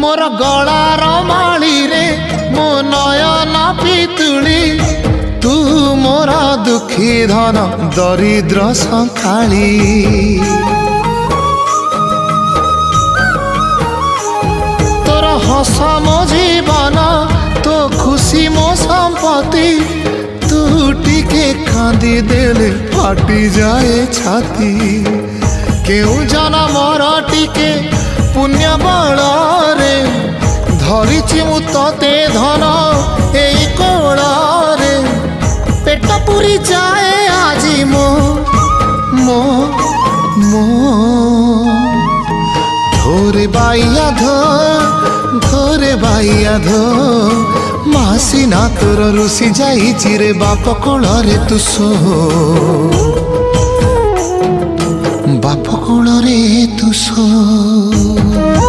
मोर गलार माली रे मो नयन पितुली तू मोर दुखी धन दरिद्र संखाली तोर हस मो जीवन तो खुशी मो संपत्ति तू टिके कांदी देले फाटी जाए छाती केउ जनमर टिके पुण्य बल रे धरिछि मु तते धन एई कोल रे पेट पुरी जाए आजी मो मो मो धोरे बाइया धो मासी ना तोर रुसी जाई चिरे बाप कोल रे तू सो बाप कोल रे तू सो।